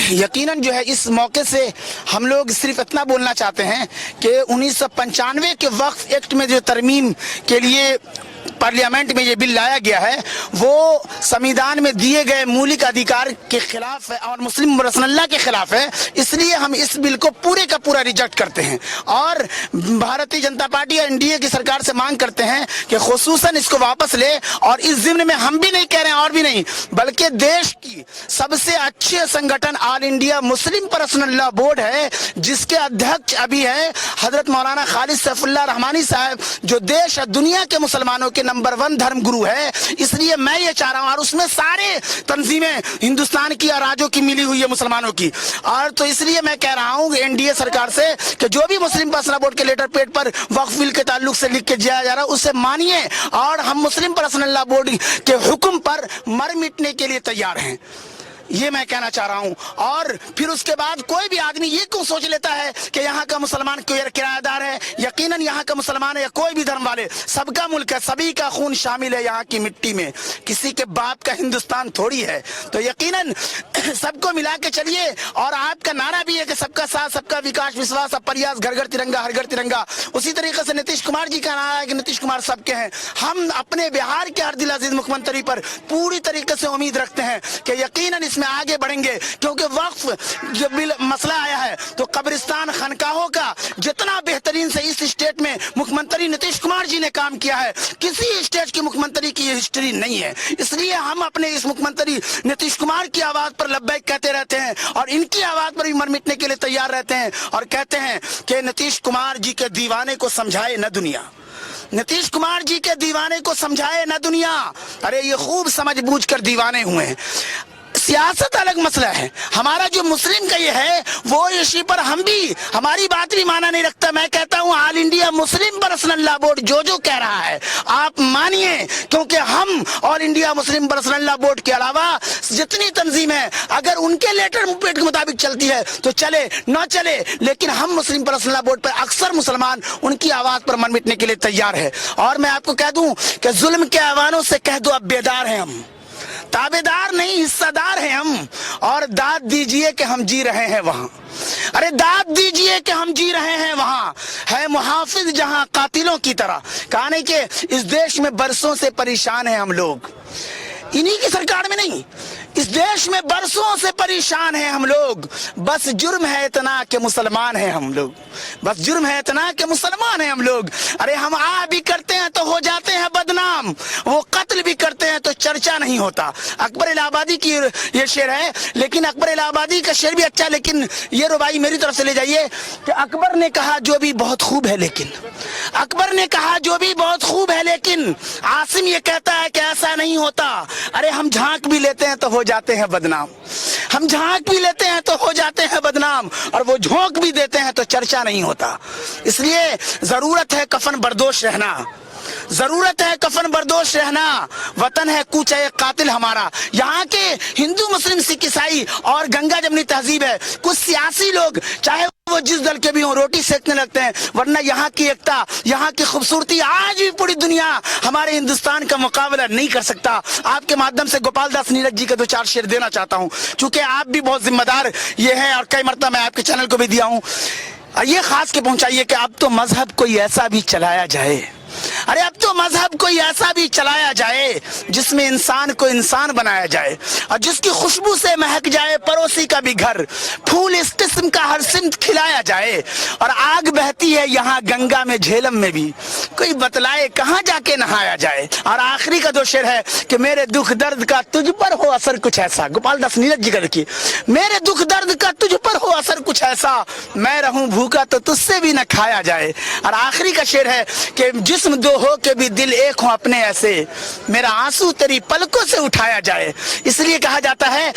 यकीनन जो है इस मौके से हम लोग सिर्फ इतना बोलना चाहते हैं कि 1995 के वक्फ एक्ट में जो तरमीम के लिए पार्लियामेंट में ये बिल लाया गया है वो संविधान में दिए गए मौलिक अधिकार के खिलाफ है और मुस्लिम रसूलुल्लाह के खिलाफ है। इसलिए हम इस बिल को पूरे का पूरा रिजेक्ट करते हैं और भारतीय जनता पार्टी और एनडीए की सरकार से मांग करते हैं कि खुसूसन इसको वापस ले। और इस ज़िम्न में हम भी नहीं कह रहे हैं और भी नहीं बल्कि देश की सबसे अच्छे संगठन all India Muslim personal law board है जिसके अध्यक्ष अभी है हजरत मौलाना खालिद सैफुल्लाह रहमानी साहब जो देश और दुनिया के मुसलमानों के नंबर 1 धर्म गुरु है। इसलिए मैं ये चाह रहा हूं और उसमें सारे तंजीमें हिंदुस्तान की और राज्यों की मिली हुई है मुसलमानों की। और तो इसलिए मैं कह रहा हूं एनडीए सरकार से कि जो भी मुस्लिम पर्सनल बोर्ड के लेटर पेड पर वक्फ बिल के ताल्लुक से लिख के दिया जा रहा है उसे मानिए और हम मुस्लिम पर्सनल लॉ बोर्ड के हुक्म पर मर मिटने के लिए तैयार हैं, ये मैं कहना चाह रहा हूं। और फिर उसके बाद कोई भी आदमी ये क्यों सोच लेता है कि यहाँ का मुसलमान किराएदार है। यकीनन यहाँ का मुसलमान है या कोई भी धर्म वाले सबका मुल्क है, सभी का खून शामिल है यहाँ की मिट्टी में, किसी के बाप का हिंदुस्तान थोड़ी है। तो यकीनन सबको मिला के चलिए। और आपका नारा भी है कि सबका साथ सबका विकास विश्वास सब प्रयास घर घर तिरंगा हर घर तिरंगा। उसी तरीके से नीतीश कुमार जी का नारा है कि नीतीश कुमार सबके हैं। हम अपने बिहार के हर दिल अजीज मुख्यमंत्री पर पूरी तरीके से उम्मीद रखते हैं कि यकीनन इसमें आगे बढ़ेंगे क्योंकि वक्फ जो बिल मसला आया है तो कब्रिस्तान खनकाहों का जितना बेहतरीन से इस स्टेट में मुख्यमंत्री नीतीश कुमार जी ने काम किया है किसी स्टेट के मुख्यमंत्री की हिस्ट्री नहीं है। इसलिए हम अपने इस मुख्यमंत्री नीतीश कुमार की आवाज पर लब्बैक कहते रहते हैं और इनकी आवाज पर भी मर मिटने के लिए तैयार रहते हैं और कहते हैं कि नीतीश कुमार जी के दीवाने को समझाए न दुनिया, नीतीश कुमार जी के दीवाने को समझाए न दुनिया। अरे ये खूब समझ बूझ कर दीवाने हुए हैं। सियासत अलग मसला है, हमारा जो मुस्लिम का ये है वो इसी पर हम भी हमारी बात भी माना नहीं रखता। मैं कहता हूँ all India Muslim personal law board जो कह रहा है आप मानिए क्योंकि हम all India Muslim personal law board के अलावा जितनी तंजीम है अगर उनके लेटर पेड के मुताबिक चलती है तो चले न चले, लेकिन हम मुस्लिम पर्सनल लॉ बोर्ड पर अक्सर मुसलमान उनकी आवाज पर मन मिटने के लिए तैयार है। और मैं आपको कह दूं कि जुल्म के ऐवानों से कह दो अब बेदार हैं हम, ताबेदार नहीं हिस्सेदार हैं हम। और दाद दीजिए कि हम जी रहे हैं वहां, अरे दाद दीजिए कि हम जी रहे हैं वहां है मुहाफिज जहां कातिलों की तरह। कहा नहीं कि इस देश में बरसों से परेशान हैं हम लोग, इन्हीं की सरकार में नहीं इस देश में बरसों से परेशान हैं हम लोग। बस जुर्म है इतना कि मुसलमान हैं हम लोग, बस जुर्म है इतना कि मुसलमान हैं हम लोग। अरे हम आ भी करते हैं तो हो जाते हैं बदनाम, वो कत्ल भी करते हैं तो चर्चा नहीं होता। अकबर इलाहाबादी की ये शेर है, लेकिन अकबर इलाहाबादी का शेर भी अच्छा, लेकिन ये रुबाई मेरी तरफ से ले जाइए कि अकबर ने कहा जो भी बहुत खूब है लेकिन, अकबर ने कहा जो भी बहुत खूब है लेकिन आसिम ये कहता है कि ऐसा नहीं होता। अरे हम झांक भी लेते हैं तो हो जाते हैं बदनाम, हम झांक भी लेते हैं तो हो जाते हैं बदनाम और वो झोंक भी देते हैं तो चर्चा नहीं होता। इसलिए जरूरत है कफन बर्दोश रहना, जरूरत है कफन बर्दोश रहना। वतन है कूचा एक कातिल हमारा। यहाँ के हिंदू मुस्लिम सिख ईसाई और गंगा जमनी तहजीब है। कुछ सियासी लोग चाहे वो जिस दल के भी हों रोटी सेकने लगते हैं, वरना यहाँ की एकता यहाँ की खूबसूरती आज भी पूरी दुनिया हमारे हिंदुस्तान का मुकाबला नहीं कर सकता। आपके माध्यम से गोपाल दास नीरज जी के 2-4 शेर देना चाहता हूँ, चूंकि आप भी बहुत जिम्मेदार ये है और कई मरतबा मैं आपके चैनल को भी दिया हूँ। ये खास के पहुंचाइए कि अब तो मजहब कोई ऐसा भी चलाया जाए, अरे अब तो मजहब कोई ऐसा भी चलाया जाए जिसमें इंसान को इंसान बनाया जाए और जिसकी खुशबू से महक जाए पड़ोसी का भी घर, फूल इस किस्म का हर सिमत खिलाया जाए। और आग बहती है यहाँ गंगा में झेलम में भी, कोई बतलाए कहाँ जाके नहाया जाए। और आखिरी का 2 शेर है कि मेरे दुख दर्द का तुझ पर हो असर कुछ ऐसा, गोपाल दास नीरज जी का देखिए, मेरे दुख दर्द का तुझ पर हो असर कुछ ऐसा, मैं रहूं भूखा तो तुझसे भी न खाया जाए। और आखिरी का शेर है कि जिस्म दो हो के भी दिल एक हो अपने ऐसे, मेरा आंसू तेरी पलकों से उठाया जाए। इसलिए कहा जाता है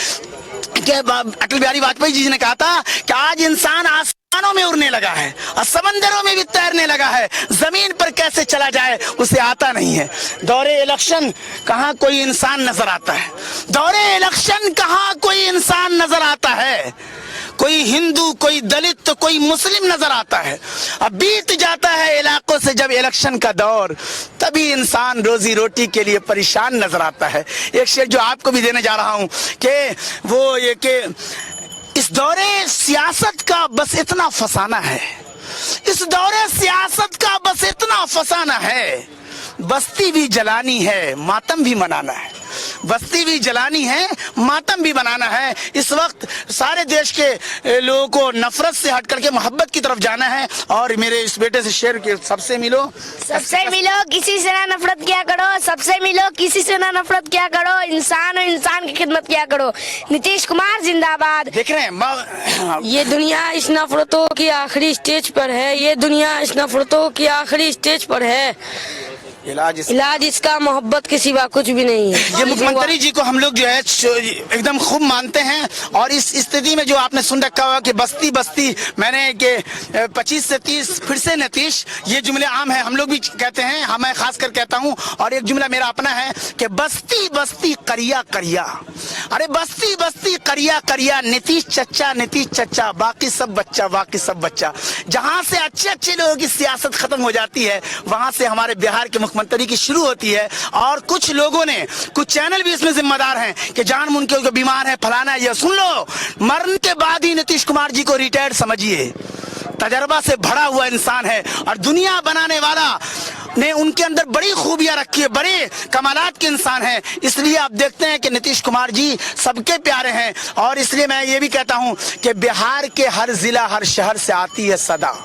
कि अटल बिहारी वाजपेयी जी ने कहा था कि आज इंसान आसमानों में उड़ने लगा है और समंदरों में भी तैरने लगा है, जमीन पर कैसे चला जाए उसे आता नहीं है। दौरे इलेक्शन कहाँ कोई इंसान नजर आता है, दौरे इलेक्शन कहाँ कोई इंसान नजर आता है, कोई हिंदू कोई दलित तो कोई मुस्लिम नजर आता है। अब बीत जाता है इलाकों से जब इलेक्शन का दौर, तभी इंसान रोजी रोटी के लिए परेशान नजर आता है। एक शेर जो आपको भी देने जा रहा हूं कि वो ये कि इस इस दौरे सियासत का बस इतना फसाना है, इस दौरे सियासत का बस इतना फसाना है, बस्ती भी जलानी है मातम भी मनाना है, बस्ती भी जलानी है मातम भी बनाना है। इस वक्त सारे देश के लोगों को नफरत से हट करके मोहब्बत की तरफ जाना है। और मेरे इस बेटे से शेर के सबसे मिलो, सबसे मिलो, किसी से ना नफरत किया करो, सबसे मिलो, किसी से ना नफरत किया करो, इंसान और इंसान की खिदमत किया करो। नीतीश कुमार जिंदाबाद। देख रहे हैं ये दुनिया इस नफरतों की आखिरी स्टेज पर है, ये दुनिया इस नफरतों की आखिरी स्टेज पर है। इलाज इसका मोहब्बत के सिवा कुछ भी नहीं है। ये मुख्यमंत्री जी को हम लोग जो है एकदम खूब मानते हैं। और इस स्थिति में जो आपने सुन रखा होगा कि बस्ती बस्ती, मैंने कि 25 से 30 फिर से नीतीश, ये जुमले आम है, हम लोग भी कहते हैं, मैं खास कर कहता हूँ। और एक जुमला मेरा अपना है कि बस्ती बस्ती करिया करिया, अरे बस्ती बस्ती करिया करिया, नीतीश चच्चा, बाकी सब बच्चा, बाकी सब बच्चा। जहाँ से अच्छे अच्छे लोगों की सियासत खत्म हो जाती है, वहां से हमारे बिहार के मुख्यमंत्री की शुरू होती है। और कुछ लोगों ने, कुछ चैनल भी इसमें जिम्मेदार हैं कि जानबूझ के बीमार है, फलाना है। ये सुन लो, मरने के बाद ही नीतीश कुमार जी को रिटायर्ड समझिए, तजर्बा से भरा हुआ इंसान है। और दुनिया बनाने वाला ने उनके अंदर बड़ी खूबियां रखी है, बड़े कमालात के इंसान हैं। इसलिए आप देखते हैं कि नीतीश कुमार जी सबके प्यारे हैं। और इसलिए मैं ये भी कहता हूं कि बिहार के हर जिला हर शहर से आती है सदा,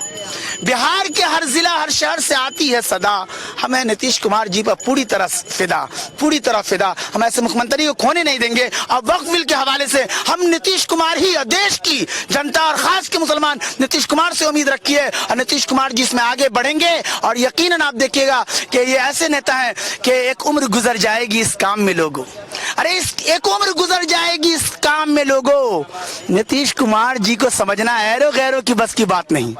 बिहार के हर जिला हर शहर से आती है सदा। हमें नीतीश कुमार जी पर पूरी तरह फिदा, पूरी तरह फिदा। हम ऐसे मुख्यमंत्री को खोने नहीं देंगे। और वक्फ बिल के हवाले से हम नीतीश कुमार ही और देश की जनता और खास के मुसलमान नीतीश कुमार से उम्मीद रखी है। और नीतीश कुमार जी इसमें आगे बढ़ेंगे। और यकीनन आप देखिएगा कि ये ऐसे नेता हैं कि एक उम्र गुजर जाएगी इस काम में लोगों, अरे इस एक उम्र गुजर जाएगी इस काम में लोगों। नीतीश कुमार जी को समझना ऐरो गैरों की बस की बात नहीं।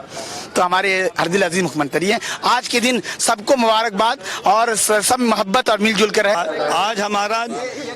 तो हमारे हरदिल अजीज मुख्यमंत्री हैं। आज के दिन सबको मुबारकबाद और सब मोहब्बत और मिलजुल कर रहे। आज हमारा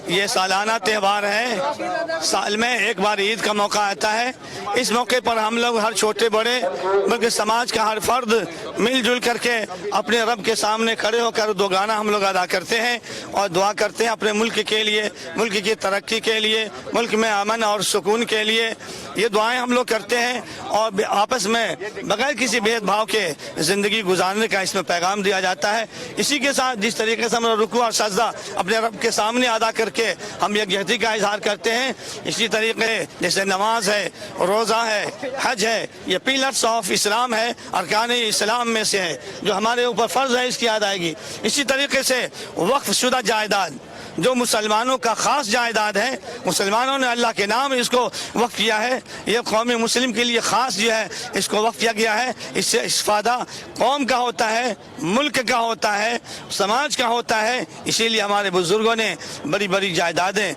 ये सालाना त्यौहार है, साल में एक बार ईद का मौका आता है। इस मौके पर हम लोग हर छोटे बड़े बल्कि समाज का हर फर्द मिलजुल करके अपने रब के सामने खड़े होकर दो गाना हम लोग अदा करते हैं और दुआ करते हैं अपने मुल्क के लिए, मुल्क की तरक्की के लिए, मुल्क में अमन और सुकून के लिए। ये दुआएं हम लोग करते हैं और आपस में बगैर किसी भेदभाव के जिंदगी गुजारने का इसमें पैगाम दिया जाता है। इसी के साथ जिस तरीके से हम रुकू और सजदा अपने रब के सामने अदा करके हम यकजहती का इजहार करते हैं, इसी तरीके जैसे नमाज है, रोज़ा है, हज है, ये पिलर्स ऑफ इस्लाम है, अरकान इस्लाम में से है जो हमारे ऊपर फ़र्ज है इसकी अदायगी। इसी तरीके से वक्फ शुदा जायदाद जो मुसलमानों का ख़ास जायदाद है, मुसलमानों ने अल्लाह के नाम इसको वक्फ किया है, ये कौम मुस्लिम के लिए ख़ास जो है इसको वक्फ किया गया है। इससे इस्फादा कौम का होता है, मुल्क का होता है, समाज का होता है। इसीलिए हमारे बुज़ुर्गों ने बड़ी बड़ी जायदादें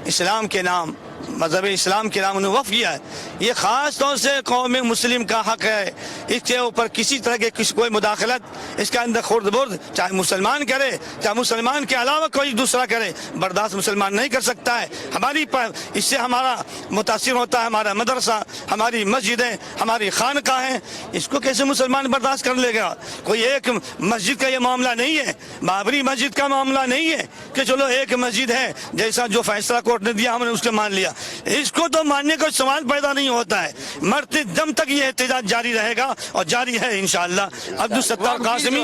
इस्लाम के नाम, मज़हब इस्लाम के नाम उन्हें वक़्फ़ किया है। ये ख़ास तौर से कौम मुस्लिम का हक़ है, इसके ऊपर किसी तरह के कोई मुदाखलत इसके अंदर खुर्द बुर्द चाहे मुसलमान करे चाहे मुसलमान के अलावा कोई दूसरा करे, बर्दाश्त मुसलमान नहीं कर सकता है। हमारी इससे हमारा मुतासिर होता है हमारा मदरसा, हमारी मस्जिदें, हमारी खानकाहें, इसको कैसे मुसलमान बर्दाश्त कर लेगा। कोई एक मस्जिद का ये मामला नहीं है, बाबरी मस्जिद का मामला नहीं है कि चलो एक मस्जिद है जैसा जो फैसला कोर्ट ने दिया हमने उसको मान लिया। इसको तो मानने का सवाल पैदा नहीं होता है। मरते दम तक ये एहतजाज जारी रहेगा और जारी है इंशाअल्लाह। अब्दुल सत्तार कासिमी,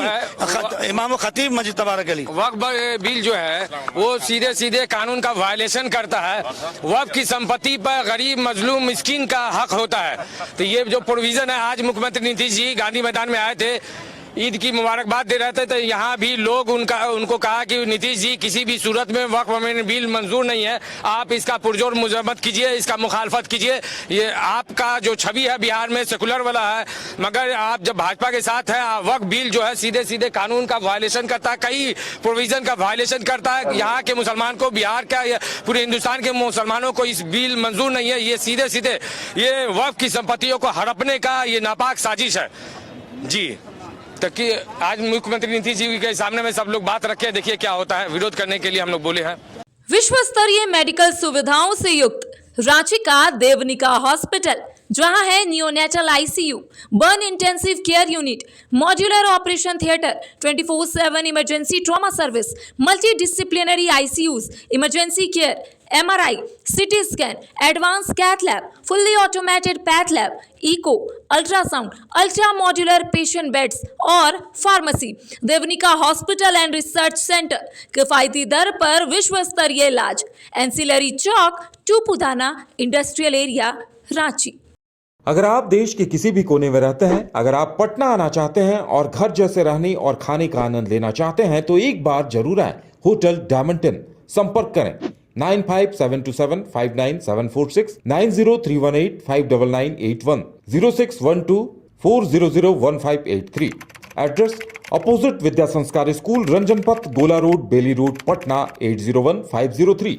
इमाम खतीब मस्जिद तबारक अली। वक्फ बिल जो है वो सीधे सीधे कानून का वायलेशन करता है। वक्फ की संपत्ति पर गरीब मजलूम मिस्कीन का हक होता है। तो ये जो प्रोविजन है, आज मुख्यमंत्री नीतीश जी गांधी मैदान में आए थे, ईद की मुबारकबाद दे रहे थे, तो यहाँ भी लोग उनको कहा कि नीतीश जी किसी भी सूरत में वक्फ बिल मंजूर नहीं है, आप इसका पुरजोर मजम्मत कीजिए, इसका मुखालफत कीजिए। ये आपका जो छवि है बिहार में सेकुलर वाला है, मगर आप जब भाजपा के साथ है, वक्फ बिल जो है सीधे सीधे कानून का वायलेशन करता है, कई प्रोविजन का वायलेशन करता है। यहाँ के मुसलमान को, बिहार का या पूरे हिंदुस्तान के मुसलमानों को इस बिल मंजूर नहीं है। ये सीधे सीधे ये वक्फ की संपत्तियों को हड़पने का ये नापाक साजिश है जी। तो कि आज मुख्यमंत्री नीतीश जी के सामने में सब लोग बात रखे, देखिए क्या होता है। विरोध करने के लिए हम लोग बोले हैं। विश्व स्तरीय मेडिकल सुविधाओं से युक्त रांची का देवनिका हॉस्पिटल, जहां है neonatal ICU, burn intensive care unit, modular operation theatre, 24/7 emergency trauma service, multi disciplinary ICUs, emergency care, MRI, CT scan, advanced cath lab, fully automated path lab, eco, ultrasound, ultra modular patient beds और pharmacy. Devnika hospital and research centre, किफायती दर पर विश्व स्तरीय इलाज। Ancillary Chowk, Tupudana industrial area, Ranchi. अगर आप देश के किसी भी कोने में रहते हैं, अगर आप पटना आना चाहते हैं और घर जैसे रहने और खाने का आनंद लेना चाहते हैं तो एक बार जरूर आए होटल डायमंटन। संपर्क करें 9572759746, 9031859981, 0612400153। एड्रेस अपोजिट विद्या संस्कार स्कूल, रंजन पथ, गोला रोड, बेली रोड, पटना 801503।